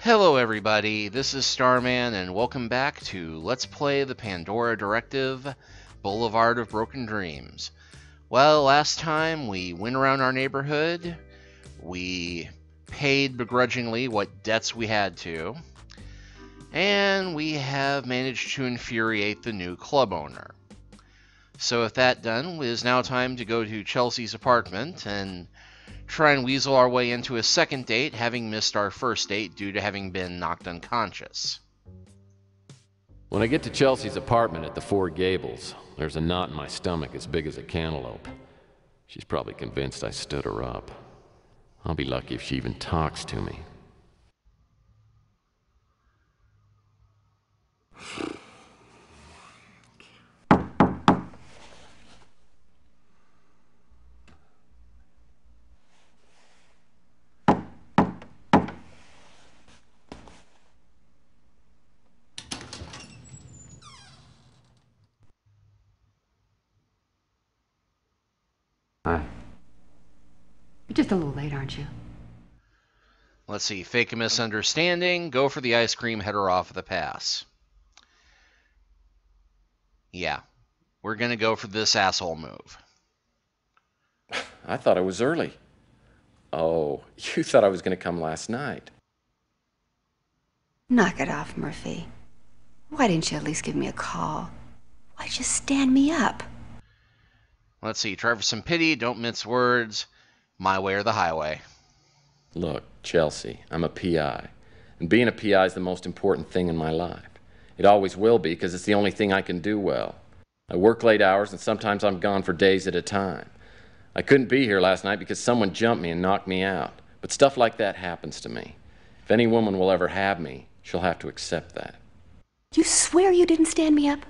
Hello everybody, this is Starman and welcome back to Let's Play the Pandora Directive, Boulevard of Broken Dreams. Well, last time we went around our neighborhood, we paid begrudgingly what debts we had to, and we have managed to infuriate the new club owner. So with that done, it is now time to go to Chelsea's apartment and try and weasel our way into a second date, having missed our first date due to having been knocked unconscious. When I get to Chelsea's apartment at the Four Gables, there's a knot in my stomach as big as a cantaloupe. She's probably convinced I stood her up. I'll be lucky if she even talks to me. Hi. You're just a little late, aren't you? Let's see, fake a misunderstanding, go for the ice cream, head her off with a pass. Yeah, we're gonna go for this asshole move. I thought I was early. Oh, you thought I was going to come last night. Knock it off, Murphy. Why didn't you at least give me a call? Why'd you stand me up? Let's see, try for some pity, don't mince words, my way or the highway. Look, Chelsee, I'm a PI. And being a PI is the most important thing in my life. It always will be, because it's the only thing I can do well. I work late hours, and sometimes I'm gone for days at a time. I couldn't be here last night because someone jumped me and knocked me out. But stuff like that happens to me. If any woman will ever have me, she'll have to accept that. You swear you didn't stand me up?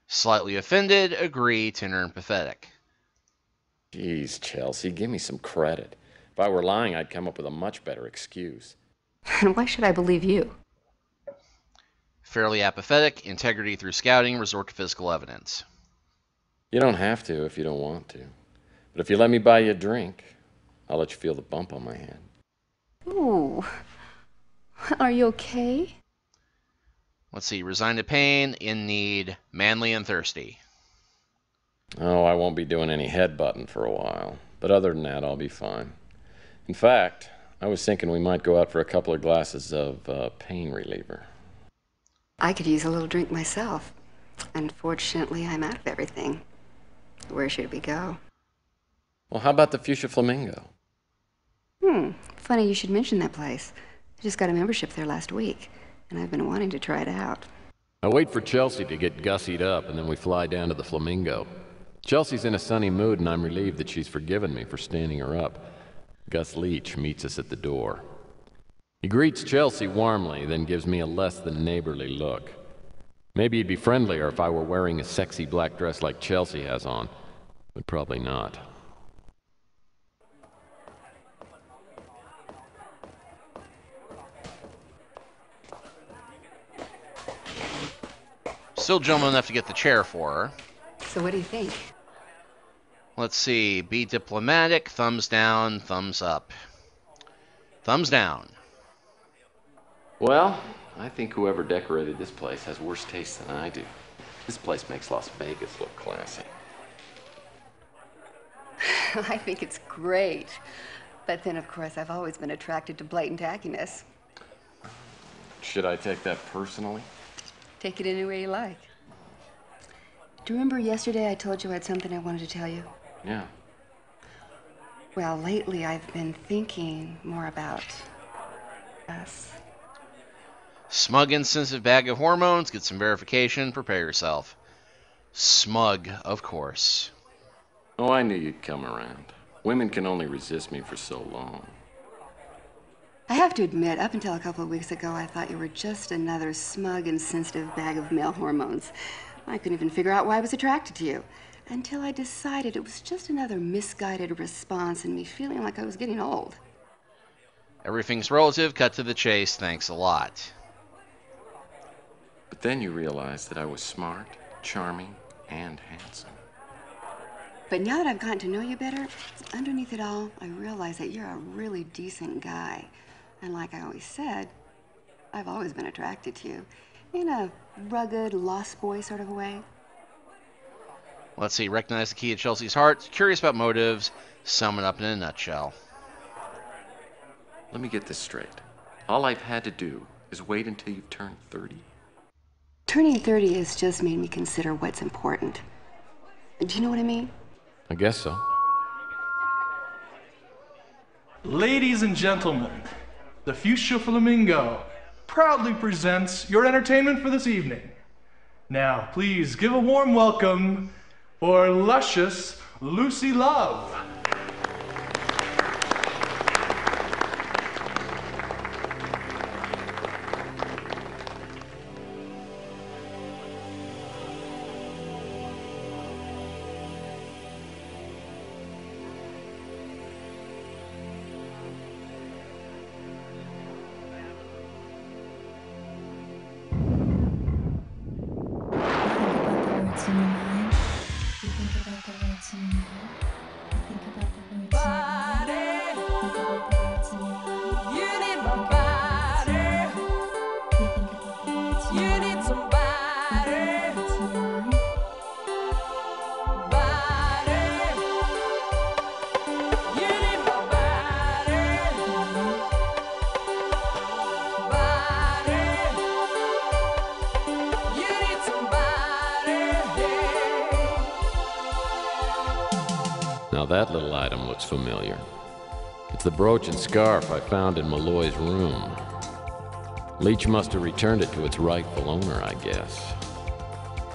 Slightly offended, agree, tender and pathetic. Jeez, Chelsee, give me some credit. If I were lying, I'd come up with a much better excuse. And why should I believe you? Fairly apathetic, integrity through scouting, resort to physical evidence. You don't have to if you don't want to. But if you let me buy you a drink, I'll let you feel the bump on my head. Ooh. Are you okay? Let's see, resigned to pain, in need, manly and thirsty. Oh, I won't be doing any headbutting for a while. But other than that, I'll be fine. In fact, I was thinking we might go out for a couple of glasses of pain reliever. I could use a little drink myself. Unfortunately, I'm out of everything. Where should we go? Well, how about the Fuchsia Flamingo? Funny you should mention that place. I just got a membership there last week, and I've been wanting to try it out. I wait for Chelsea to get gussied up, and then we fly down to the Flamingo. Chelsea's in a sunny mood, and I'm relieved that she's forgiven me for standing her up. Gus Leach meets us at the door. He greets Chelsea warmly, then gives me a less than neighborly look. Maybe he'd be friendlier if I were wearing a sexy black dress like Chelsea has on, but probably not. Still jumping enough to get the chair for her. So what do you think? Let's see, be diplomatic, thumbs down, thumbs up. Thumbs down. Well, I think whoever decorated this place has worse taste than I do. This place makes Las Vegas look classy. I think it's great. But then, of course, I've always been attracted to blatant tackiness. Should I take that personally? Take it any way you like. Do you remember yesterday I told you I had something I wanted to tell you? Yeah. Well, lately I've been thinking more about us. Smug, insensitive bag of hormones, get some verification, prepare yourself. Smug, of course. Oh, I knew you'd come around. Women can only resist me for so long. I have to admit, up until a couple of weeks ago, I thought you were just another smug and sensitive bag of male hormones. I couldn't even figure out why I was attracted to you, until I decided it was just another misguided response and me feeling like I was getting old. Everything's relative, cut to the chase, thanks a lot. But then you realized that I was smart, charming, and handsome. But now that I've gotten to know you better, underneath it all, I realize that you're a really decent guy. And like I always said, I've always been attracted to you. In a rugged, lost boy sort of a way. Let's see, recognize the key to Chelsea's heart, curious about motives, sum it up in a nutshell. Let me get this straight. All I've had to do is wait until you've turned 30. Turning 30 has just made me consider what's important. Do you know what I mean? I guess so. Ladies and gentlemen, the Fuchsia Flamingo proudly presents your entertainment for this evening. Now, please give a warm welcome for luscious Lucy Love. Now that little item looks familiar. It's the brooch and scarf I found in Malloy's room. Leach must have returned it to its rightful owner, I guess.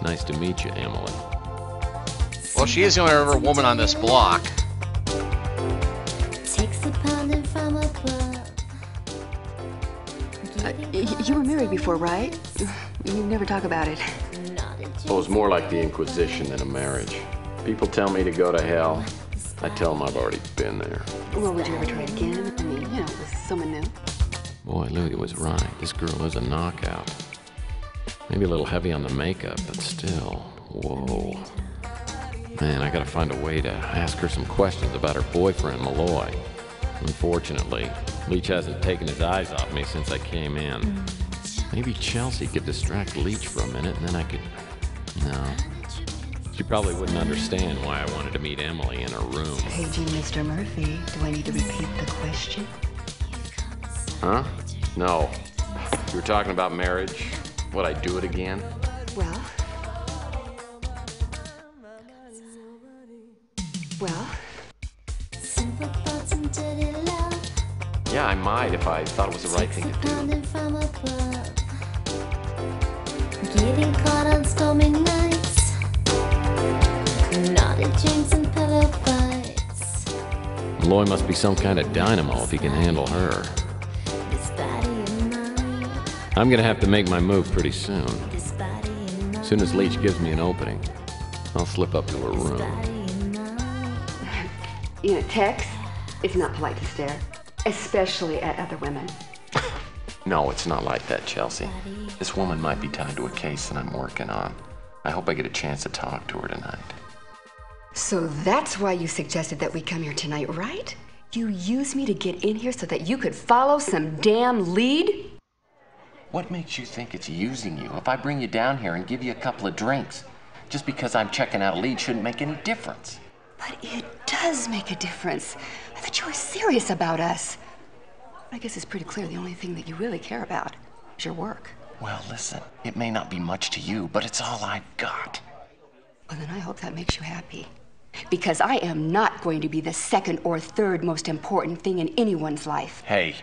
Nice to meet you, Emily. Well, she is the only other woman on this block. You were married before, right? You never talk about it. Oh, it's more like the Inquisition than a marriage. People tell me to go to hell. I tell them I've already been there. Well, would you ever try it again? I mean, with someone new. Boy, Louie was right. This girl is a knockout. Maybe a little heavy on the makeup, but still. Whoa. Man, I gotta find a way to ask her some questions about her boyfriend, Malloy. Unfortunately, Leach hasn't taken his eyes off me since I came in. Maybe Chelsee could distract Leach for a minute, and then I could... No. She probably wouldn't understand why I wanted to meet Emily in her room. Paging Mr. Murphy, do I need to repeat the question? Huh? No. You were talking about marriage. Would I do it again? Well... Yeah, I might if I thought it was the right thing to do. Getting caught on stormy nights, knotted drinks and pillow fights. Malloy must be some kind of dynamo if he can handle her. This body of mine, I'm gonna have to make my move pretty soon. this body of mine, As soon as Leach gives me an opening, I'll slip up to her this room. body of mine. Tex, it's not polite to stare, especially at other women. No, it's not like that, Chelsee. This woman might be tied to a case that I'm working on. I hope I get a chance to talk to her tonight. So that's why you suggested that we come here tonight, right? You used me to get in here so that you could follow some damn lead? What makes you think it's using you if I bring you down here and give you a couple of drinks? Just because I'm checking out a lead shouldn't make any difference. But it does make a difference. I thought you were serious about us. I guess it's pretty clear the only thing that you really care about is your work. Well, listen, it may not be much to you, but it's all I've got. Well, then I hope that makes you happy. Because I am not going to be the second or third most important thing in anyone's life. Hey,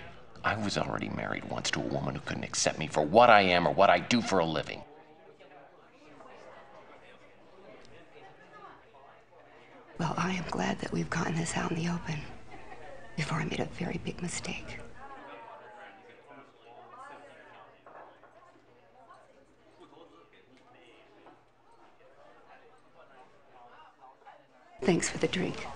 I was already married once to a woman who couldn't accept me for what I am or what I do for a living. Well, I am glad that we've gotten this out in the open before I made a very big mistake. Thanks for the drink.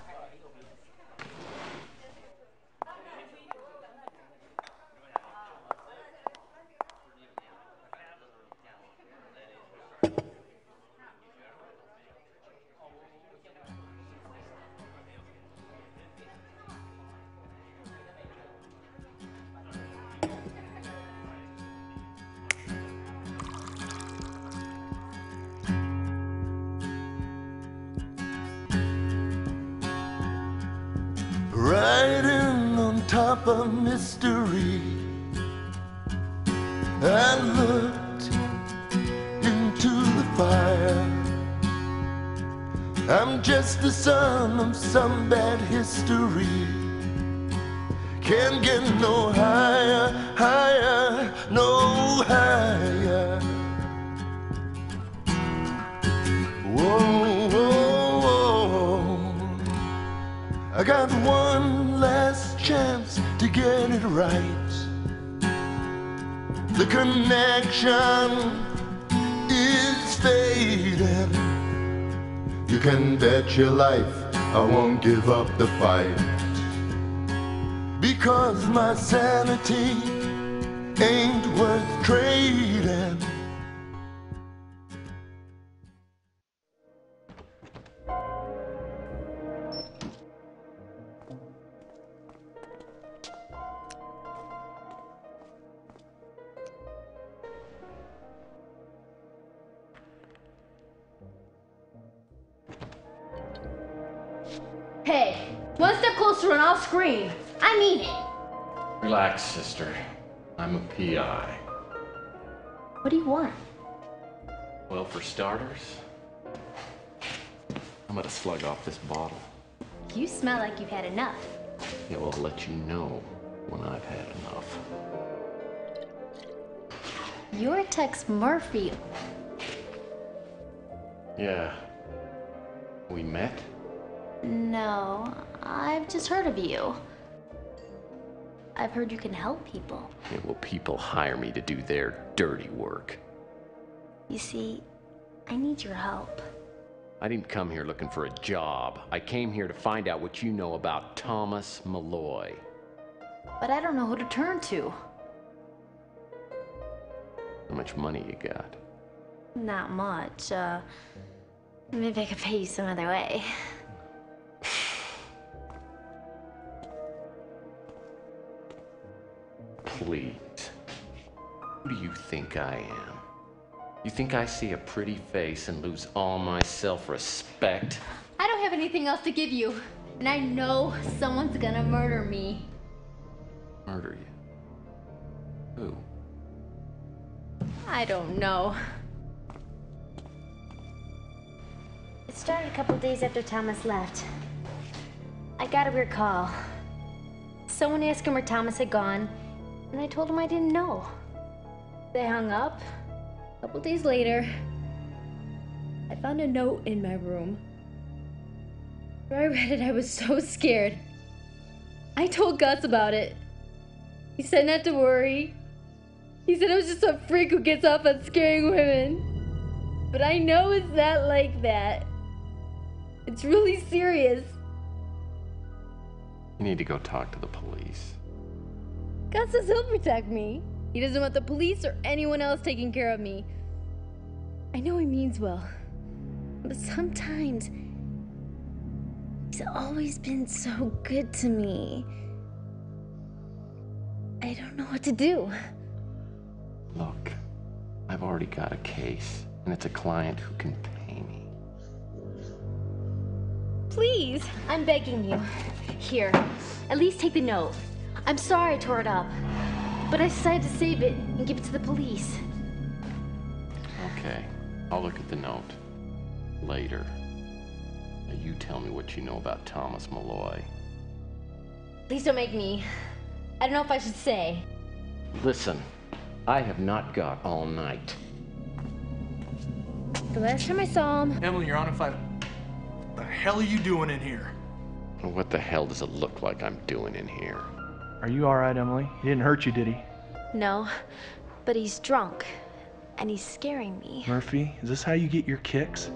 top of mystery. I looked into the fire. I'm just the son of some bad history. Can't get no higher, higher, no higher. Whoa, whoa, whoa. I got one last chance to get it right. The connection is fading. You can bet your life I won't give up the fight, because my sanity ain't worth trading. Hey, one step closer and I'll scream. I mean it. Relax, sister. I'm a PI. What do you want? Well, for starters, I'm gonna slug off this bottle. You smell like you've had enough. It will let you know when I've had enough. You're Tex Murphy. Yeah. We met? No, I've just heard of you. I've heard you can help people. Yeah, well, people hire me to do their dirty work. You see, I need your help. I didn't come here looking for a job. I came here to find out what you know about Thomas Malloy. But I don't know who to turn to. How much money you got? Not much. Maybe I could pay you some other way. Please. Who do you think I am? You think I see a pretty face and lose all my self-respect? I don't have anything else to give you. And I know someone's gonna murder me. Murder you? Who? I don't know. It started a couple days after Thomas left. I got a weird call. Someone asked him where Thomas had gone, and I told him I didn't know. They hung up. A couple days later, I found a note in my room. After I read it, I was so scared. I told Gus about it. He said not to worry. He said I was just a freak who gets off on scaring women. But I know it's not like that. It's really serious. You need to go talk to the police. Gus says he'll protect me. He doesn't want the police or anyone else taking care of me. I know he means well, but sometimes he's always been so good to me. I don't know what to do. Look, I've already got a case, and it's a client who can pay me. Please, I'm begging you. Here, at least take the note. I'm sorry I tore it up, but I decided to save it and give it to the police. Okay, I'll look at the note later. Now you tell me what you know about Thomas Malloy. Please don't make me. I don't know if I should say. Listen, I have not got all night. The last time I saw him, Emily, you're on a fight. What the hell are you doing in here? What the hell does it look like I'm doing in here? Are you all right, Emily? He didn't hurt you, did he? no, but he's drunk, and he's scaring me. Murphy, is this how you get your kicks?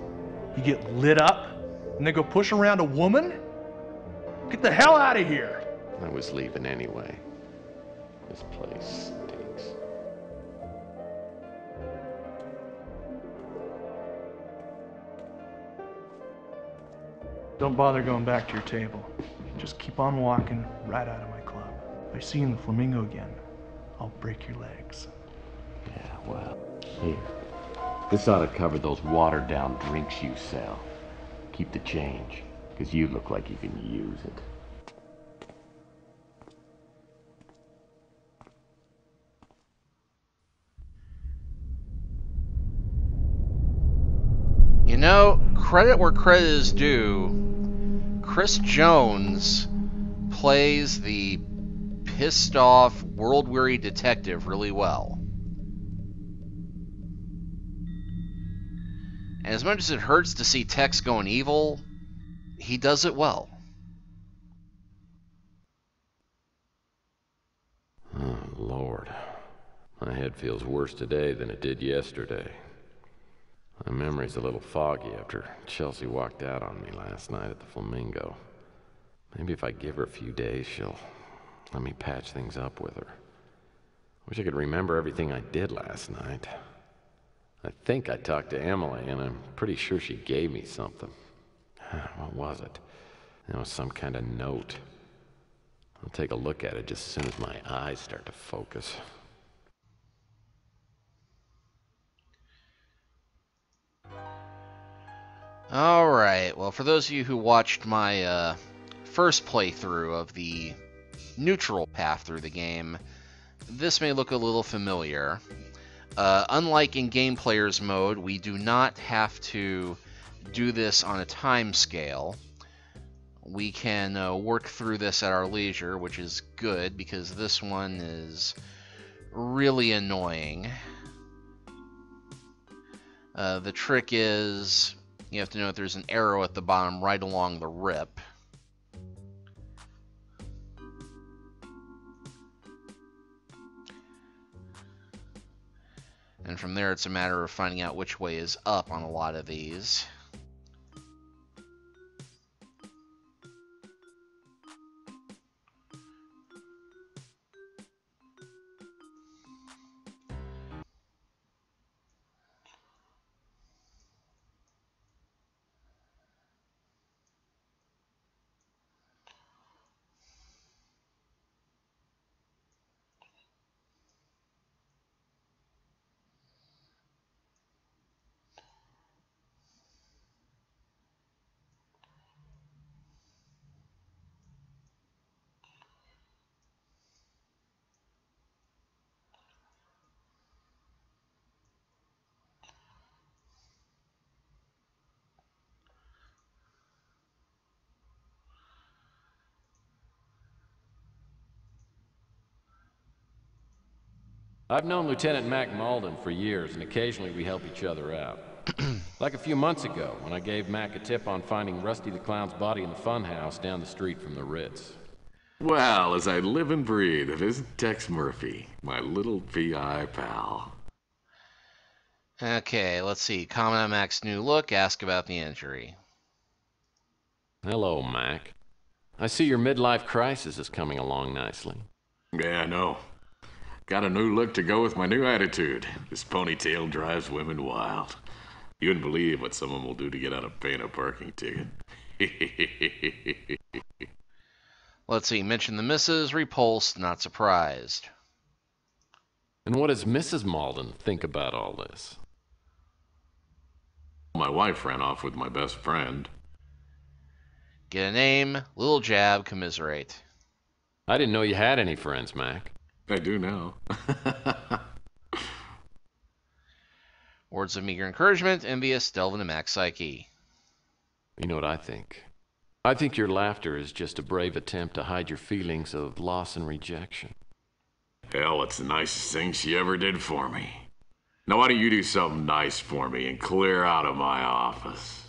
You get lit up and then go push around a woman? Get the hell out of here! I was leaving anyway. This place stinks. Don't bother going back to your table. Just keep on walking right out of my club. If I see you in the Flamingo again, I'll break your legs. Yeah, well, here. This ought to cover those watered-down drinks you sell. Keep the change, because you look like you can use it. know, credit where credit is due. Chris Jones plays the pissed off, world-weary detective really well. And as much as it hurts to see Tex going evil, he does it well. Oh, Lord. My head feels worse today than it did yesterday. My memory's a little foggy after Chelsee walked out on me last night at the Flamingo. Maybe if I give her a few days, she'll let me patch things up with her. Wish I could remember everything I did last night. I think I talked to Emily, and I'm pretty sure she gave me something. What was it? It was some kind of note. I'll take a look at it just as soon as my eyes start to focus. Alright, well, for those of you who watched my first playthrough of the neutral path through the game, this may look a little familiar. Unlike in Game Player's mode, we do not have to do this on a time scale. We can work through this at our leisure, which is good, because this one is really annoying. The trick is, you have to know that there's an arrow at the bottom right along the rip. And from there, it's a matter of finding out which way is up on a lot of these. I've known Lieutenant Mac Malden for years, and occasionally we help each other out. Like a few months ago, when I gave Mac a tip on finding Rusty the Clown's body in the funhouse down the street from the Ritz. Well, as I live and breathe, it isn't Tex Murphy, my little PI pal. Okay, let's see. Comment on Mac's new look, ask about the injury. Hello, Mac. I see your midlife crisis is coming along nicely. Yeah, I know. Got a new look to go with my new attitude. This ponytail drives women wild. You wouldn't believe what someone will do to get out of paying a parking ticket. Let's see. Mention the missus, repulsed, not surprised. And what does Mrs. Malden think about all this? My wife ran off with my best friend. Get a name, little jab, commiserate. I didn't know you had any friends, Mac. I do now. Words of meager encouragement, envious, delve into Mac's psyche. You know what I think? I think your laughter is just a brave attempt to hide your feelings of loss and rejection. Hell, it's the nicest thing she ever did for me. Now why don't you do something nice for me and clear out of my office?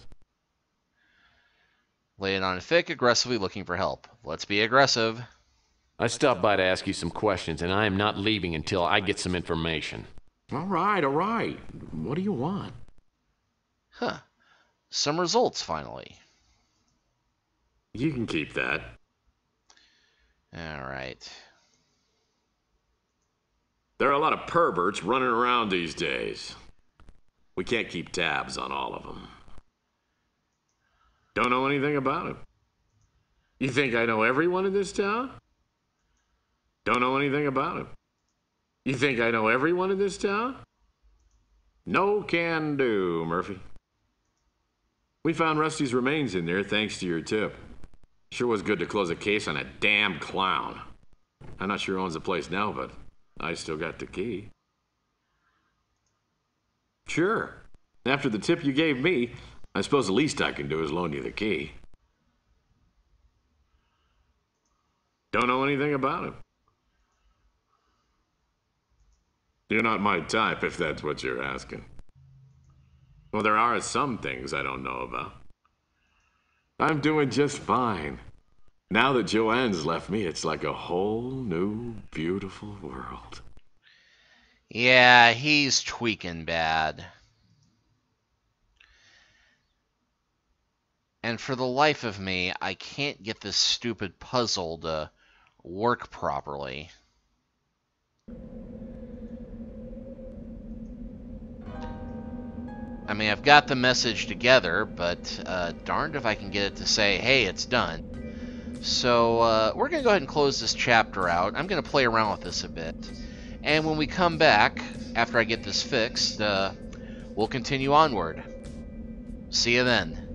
Lay it on thick, aggressively looking for help. Let's be aggressive. I stopped by to ask you some questions, and I am not leaving until I get some information. All right. What do you want? Huh. Some results, finally. You can keep that. All right. There are a lot of perverts running around these days. We can't keep tabs on all of them. Don't know anything about it. You think I know everyone in this town? Don't know anything about it. You think I know everyone in this town? No can do, Murphy. We found Rusty's remains in there thanks to your tip. Sure was good to close a case on a damn clown. I'm not sure who owns the place now, but I still got the key. Sure. After the tip you gave me, I suppose the least I can do is loan you the key. Don't know anything about him. You're not my type, if that's what you're asking. Well, there are some things I don't know about. I'm doing just fine. Now that Joanne's left me, it's like a whole new, beautiful world. Yeah, he's tweaking bad. And for the life of me, I can't get this stupid puzzle to work properly. I mean, I've got the message together, but darned if I can get it to say, hey, it's done. So we're going to go ahead and close this chapter out. I'm going to play around with this a bit. And when we come back, after I get this fixed, we'll continue onward. See you then.